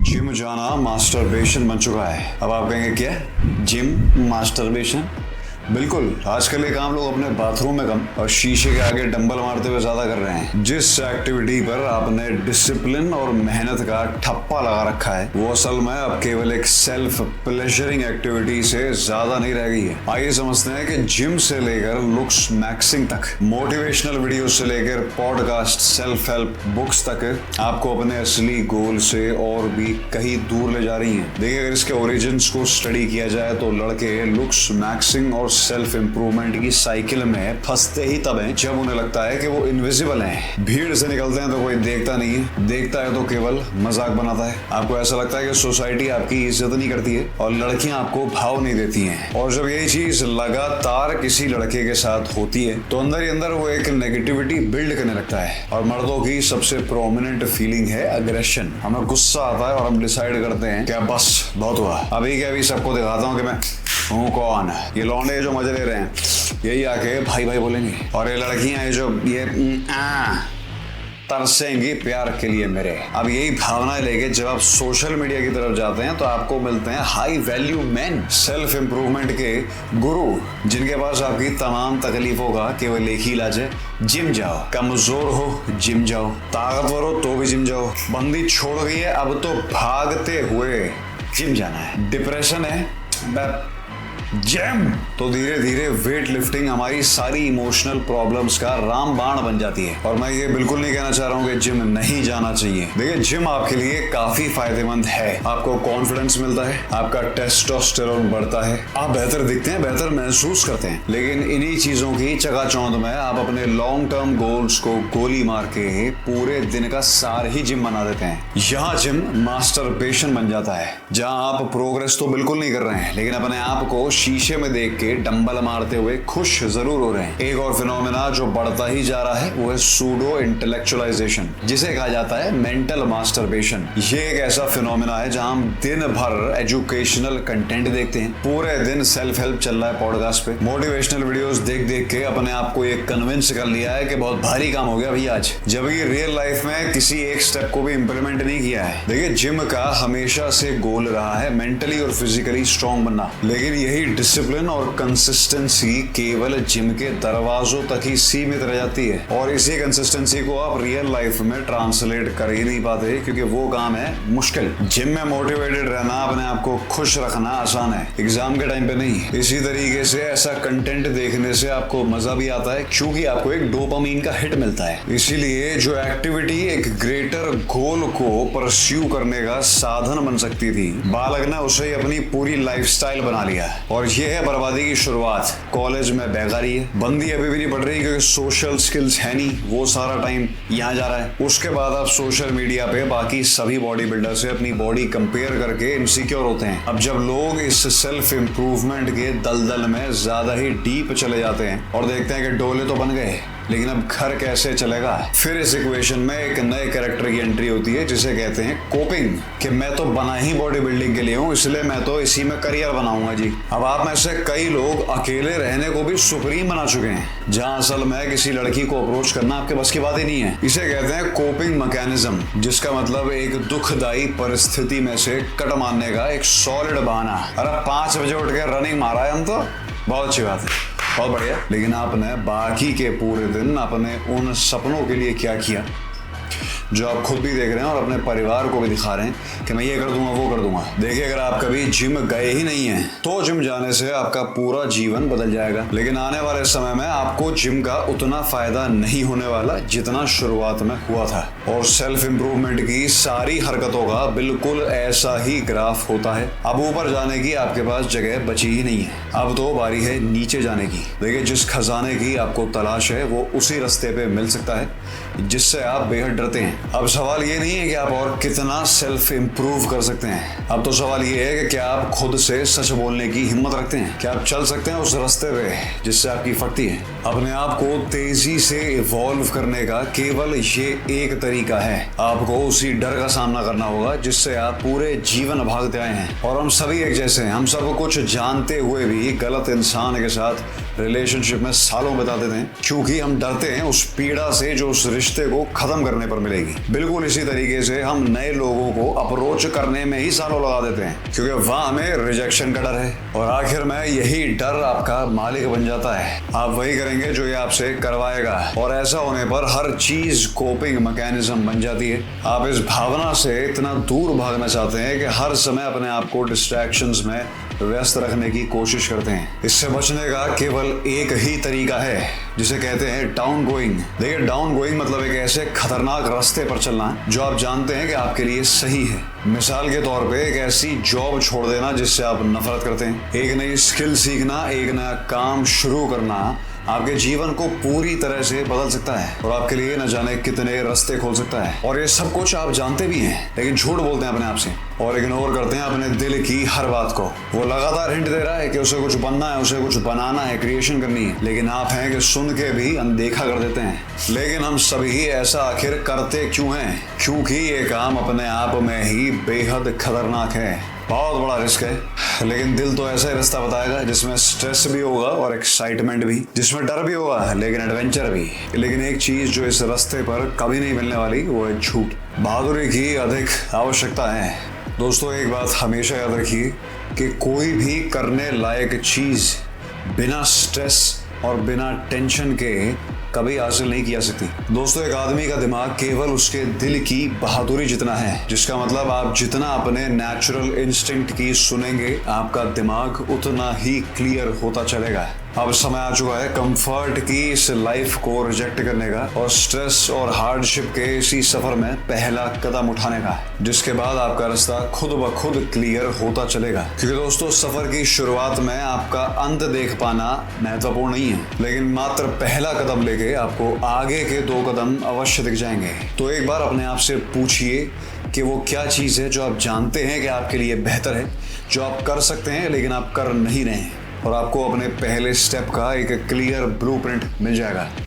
Gym जाना masturbation बन चुका है। अब आप कहेंगे क्या, जिम मास्टरबेशन? बिल्कुल, आजकल ये काम लोग अपने बाथरूम में कम और शीशे के आगे डंबल मारते हुए ज्यादा कर रहे हैं। जिस एक्टिविटी पर आपने डिसिप्लिन और मेहनत का ठप्पा लगा रखा है वो असल में अब केवल एक सेल्फ प्लेजरिंग एक्टिविटी से ज्यादा नहीं रह गई है। आइए समझते हैं कि जिम से लेकर लुक्स मैक्सिंग तक, मोटिवेशनल वीडियो से लेकर पॉडकास्ट, सेल्फ हेल्प बुक्स तक आपको अपने असली गोल से और भी कहीं दूर ले जा रही हैं। देखिए, अगर इसके ओरिजिन्स को स्टडी किया जाए तो लड़के लुक्स मैक्सिंग और सेल्फ इंप्रूवमेंट की साइकिल में फंसते ही तब हैं जब उन्हें लगता है कि वो इनविजिबल हैं। भीड़ से निकलते हैं तो कोई देखता नहीं है, देखता है तो केवल मजाक बनाता है। आपको ऐसा लगता है कि सोसाइटी आपकी इज्जत नहीं करती है और लड़कियां आपको भाव नहीं देती हैं। और जब यही चीज लगातार किसी लड़के के साथ होती है तो अंदर ही अंदर वो एक नेगेटिविटी बिल्ड करने लगता है। और मर्दों की सबसे प्रोमिनेंट फीलिंग है अग्रेशन। हमें गुस्सा आता है और हम डिसाइड करते हैं कि बस बहुत हुआ, अभी क्या अभी सबको दिखाता हूँ कि मैं हूँ कौन। ये लौंडे जो मजे ले रहे हैं यही आके भाई भाई बोलेंगे, और ये लड़कियां जो ये तरसेंगी प्यार के लिए मेरे। अब यही भावना लेके जब आप सोशल मीडिया की तरफ जाते हैं तो आपको मिलते हैं high value man, self improvement के गुरु, जिनके पास आपकी तमाम तकलीफों का केवल एक ही इलाज है, जिम जाओ। कमजोर हो जिम जाओ, ताकतवर हो तो भी जिम जाओ, बंदी छोड़ गई है अब तो भागते हुए जिम जाना है, डिप्रेशन है जिम। तो धीरे धीरे वेट लिफ्टिंग हमारी सारी इमोशनल प्रॉब्लम्स का रामबाण बन जाती है। और मैं ये बिल्कुल नहीं कहना चाह रहा हूँ कि जिम नहीं जाना चाहिए। देखिए, जिम आपके लिए काफी फायदेमंद है। आपको कॉन्फिडेंस मिलता है, आपका टेस्टोस्टेरोन बढ़ता है, आप बेहतर दिखते हैं, बेहतर महसूस करते हैं। लेकिन इन्हीं चीजों की चकाचौंध में आप अपने लॉन्ग टर्म गोल्स को गोली मार के पूरे दिन का सार ही जिम बना देते हैं। यहाँ जिम मास्टरबेशन बन जाता है, जहाँ आप प्रोग्रेस तो बिल्कुल नहीं कर रहे हैं लेकिन अपने आप को शीशे में देख के डंबल मारते हुए खुश जरूर हो रहे हैं। एक और फिनोमेना जो बढ़ता ही जा रहा है वो है सूडो इंटेलेक्चुअलाइजेशन, जिसे कहा जाता है मेंटल मास्टरबेशन। ये एक ऐसा फिनोमेना है जहां हम दिन भर एजुकेशनल कंटेंट देखते हैं, पूरे दिन सेल्फ हेल्प चल रहा है पॉडकास्ट पे, मोटिवेशनल वीडियोस देख देख के अपने आप को ये कन्विंस कर लिया है कि बहुत भारी काम हो गया भाई आज, जबकि रियल लाइफ में किसी एक स्टेप को भी इंप्लीमेंट नहीं किया है। देखिए, जिम का हमेशा से गोल रहा है मेंटली और फिजिकली स्ट्रॉन्ग बनना, लेकिन यही डिसिप्लिन और कंसिस्टेंसी केवल जिम के दरवाजों तक ही सीमित रह जाती है। और इसी कंसिस्टेंसी को आप रियल लाइफ में ट्रांसलेट कर ही नहीं पाते क्योंकि वो काम है मुश्किल। जिम में मोटिवेटेड रहना, अपने आप को खुश रखना आसान है, एग्जाम के टाइम पे नहीं। इसी तरीके से ऐसा कंटेंट देखने से आपको मजा भी आता है क्योंकि आपको एक डोपामीन का हिट मिलता है। इसीलिए जो एक्टिविटी एक ग्रेटर गोल को परस्यू करने का साधन बन सकती थी, बालक ने उसे अपनी पूरी लाइफस्टाइल बना लिया। और ये है बर्बादी की शुरुआत। कॉलेज में बेकारी है, बंदी अभी भी नहीं पढ़ रही क्योंकि सोशल स्किल्स है नहीं, वो सारा टाइम यहाँ जा रहा है। उसके बाद आप सोशल मीडिया पे बाकी सभी बॉडी बिल्डर से अपनी बॉडी कंपेयर करके इनसिक्योर होते हैं। अब जब लोग इस सेल्फ इंप्रूवमेंट के दलदल में ज्यादा ही डीप चले जाते हैं और देखते हैं कि डोले तो बन गए लेकिन अब घर कैसे चलेगा, फिर इस इक्वेशन में एक नए कैरेक्टर की एंट्री होती है जिसे कहते हैं कोपिंग, कि मैं तो बना ही बॉडी बिल्डिंग के लिए हूँ इसलिए मैं तो इसी में करियर बनाऊंगा जी। अब आप में से कई लोग अकेले रहने को भी सुप्रीम बना चुके हैं, जहाँ असल में किसी लड़की को अप्रोच करना आपके बस की बात ही नहीं है। इसे कहते हैं कोपिंग मैकेनिज्म, जिसका मतलब एक दुखदायी परिस्थिति में से कट मारने का एक सॉलिड बहाना। अरे 5 बजे उठ के रनिंग मारा है हम तो, बहुत अच्छी बात है, बहुत बढ़िया। लेकिन आपने बाकी के पूरे दिन अपने उन सपनों के लिए क्या किया जो आप खुद भी देख रहे हैं और अपने परिवार को भी दिखा रहे हैं कि मैं ये कर दूंगा वो कर दूंगा। देखिए, अगर आप कभी जिम गए ही नहीं हैं तो जिम जाने से आपका पूरा जीवन बदल जाएगा, लेकिन आने वाले समय में आपको जिम का उतना फायदा नहीं होने वाला जितना शुरुआत में हुआ था। और सेल्फ इंप्रूवमेंट की सारी हरकतों का बिल्कुल ऐसा ही ग्राफ होता है। अब ऊपर जाने की आपके पास जगह बची ही नहीं है, अब तो बारी है नीचे जाने की। देखिए, जिस खजाने की आपको तलाश है वो उसी रास्ते पे मिल सकता है जिससे आप बेहद डरते हैं। अब सवाल ये नहीं है कि आप और कितना सेल्फ इंप्रूव कर सकते हैं, अब तो सवाल ये है कि क्या आप खुद से सच बोलने की हिम्मत रखते हैं, क्या आप चल सकते हैं उस रास्ते पे जिससे आपकी फटती है। अपने आप को तेजी से इवॉल्व करने का केवल ये एक तरीका है, आपको उसी डर का सामना करना होगा जिससे आप पूरे जीवन भागते आए हैं। और हम सभी एक जैसे हैं, हम सब कुछ जानते हुए भी गलत इंसान के साथ रिलेशनशिप में सालों बिता देते हैं क्योंकि हम डरते हैं उस पीड़ा से जो उस रिश्ते को खत्म करने पर मिलेगी। पड़ेगी। बिल्कुल इसी तरीके से हम नए लोगों को अप्रोच करने में ही सालों लगा देते हैं, क्योंकि वहां हमें रिजेक्शन का डर है और आखिर में यही डर आपका मालिक बन जाता है। आप वही करेंगे जो ये आपसे करवाएगा और ऐसा होने पर हर चीज कोपिंग मैकेनिज्म बन जाती है। आप इस भावना से इतना दूर भागना चाहते हैं कि हर समय अपने आप को डिस्ट्रैक्शंस में व्यस्त रखने की कोशिश करते हैं। इससे बचने का केवल एक ही तरीका है, जिसे कहते हैं डाउन गोइंग। देखिए, डाउन गोइंग मतलब एक ऐसे खतरनाक रास्ते पर चलना जो आप जानते हैं कि आपके लिए सही है। मिसाल के तौर पे एक ऐसी जॉब छोड़ देना जिससे आप नफरत करते हैं, एक नई स्किल सीखना, एक नया काम शुरू करना आपके जीवन को पूरी तरह से बदल सकता है और आपके लिए न जाने कितने रास्ते खोल सकता है। और ये सब कुछ आप जानते भी हैं, लेकिन झूठ बोलते हैं अपने आप से और इग्नोर करते हैं अपने दिल की हर बात को। वो लगातार हिंट दे रहा है कि उसे कुछ बनना है, उसे कुछ बनाना है, क्रिएशन करनी है, लेकिन आप हैं कि सुन के भी अनदेखा कर देते हैं। लेकिन हम सभी ऐसा आखिर करते क्यों हैं? क्योंकि ये काम अपने आप में ही बेहद खतरनाक है, बहुत बड़ा रिस्क है। लेकिन दिल तो ऐसा ही रास्ता बताएगा जिसमें स्ट्रेस भी होगा और एक्साइटमेंट भी, जिसमें डर भी होगा लेकिन एडवेंचर भी। लेकिन एक चीज जो इस रास्ते पर कभी नहीं मिलने वाली वो है झूठ। बहादुरी की अधिक आवश्यकता है। दोस्तों, एक बात हमेशा याद रखिए कि कोई भी करने लायक चीज बिना स्ट्रेस और बिना टेंशन के कभी हासिल नहीं किया सकती। दोस्तों, एक आदमी का दिमाग केवल उसके दिल की बहादुरी जितना है, जिसका मतलब आप जितना अपने नेचुरल इंस्टिंक्ट की सुनेंगे, आपका दिमाग उतना ही क्लियर होता चलेगा। अब समय आ चुका है कंफर्ट की इस लाइफ को रिजेक्ट करने का और स्ट्रेस और हार्डशिप के इसी सफर में पहला कदम उठाने का, जिसके बाद आपका रास्ता खुद ब खुद क्लियर होता चलेगा। क्योंकि दोस्तों, सफर की शुरुआत में आपका अंत देख पाना महत्वपूर्ण नहीं है, लेकिन मात्र पहला कदम लेके आपको आगे के 2 कदम अवश्य दिख जाएंगे। तो एक बार अपने आप से पूछिए कि वो क्या चीज़ है जो आप जानते हैं कि आपके लिए बेहतर है, जो आप कर सकते हैं लेकिन आप कर नहीं रहे हैं, और आपको अपने पहले स्टेप का एक क्लियर ब्लूप्रिंट मिल जाएगा।